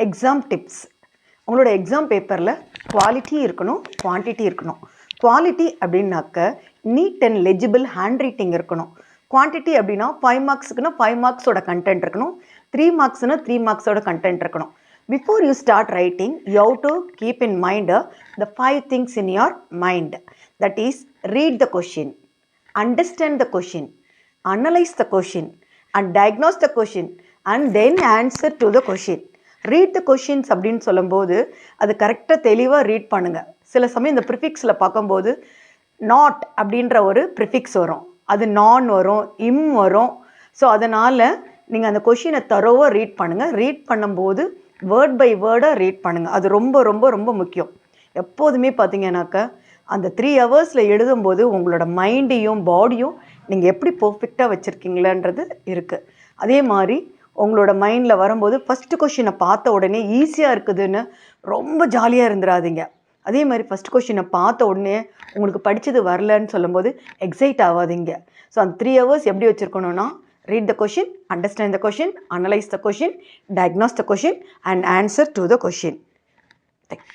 Exam tips. உங்களோட exam பேப்பரில் quality இருக்கணும், குவான்டிட்டி இருக்கணும். குவாலிட்டி அப்படின்னாக்க neat and legible handwriting இருக்கணும். குவான்டிட்டி அப்படின்னா 5 மார்க்ஸுக்குன்னா 5 மார்க்ஸோட கண்டென்ட் இருக்கணும். 3 மார்க்ஸ்னா 3 மார்க்ஸோட கண்டென்ட் இருக்கணும். Before you start writing, you have to keep in mind the 5 things in your mind. That is, read the question, understand the question, analyze the question, and diagnose the question, and then answer to the question. Read the questions அப்படின்னு சொல்லும்போது அது கரெக்டாக தெளிவாக read பண்ணுங்கள். சில சமயம் இந்த ப்ரிஃபிக்ஸில் பார்க்கும்போது நாட் அப்படின்ற ஒரு ப்ரிஃபிக்ஸ் வரும், அது நான் வரும், இம் வரும். ஸோ அதனால் நீங்கள் அந்த கொஷினை தரோவாக ரீட் பண்ணுங்கள். ரீட் பண்ணும்போது வேர்ட் பை வேர்டாக ரீட் பண்ணுங்கள். அது ரொம்ப ரொம்ப ரொம்ப முக்கியம். எப்போதுமே பார்த்தீங்கன்னாக்கா அந்த 3 ஹவர்ஸில் எழுதும்போது உங்களோட மைண்டையும் பாடியும் நீங்கள் எப்படி பர்ஃபெக்டாக வச்சுருக்கீங்களன்றது இருக்குது. அதே மாதிரி உங்களோட மைண்டில் வரும்போது ஃபஸ்ட்டு கொஷினை பார்த்த உடனே ஈஸியாக இருக்குதுன்னு ரொம்ப ஜாலியாக இருந்துடாதீங்க. அதே மாதிரி ஃபஸ்ட் கொஷினை பார்த்த உடனே உங்களுக்கு படித்தது வரலன்னு சொல்லும்போது எக்ஸைட் ஆகாதீங்க. ஸோ அந்த 3 ஹவர்ஸ் எப்படி வச்சுருக்கணும்னா, read the question, understand the question, analyze the question, diagnose the question, and answer to the question. Thank you.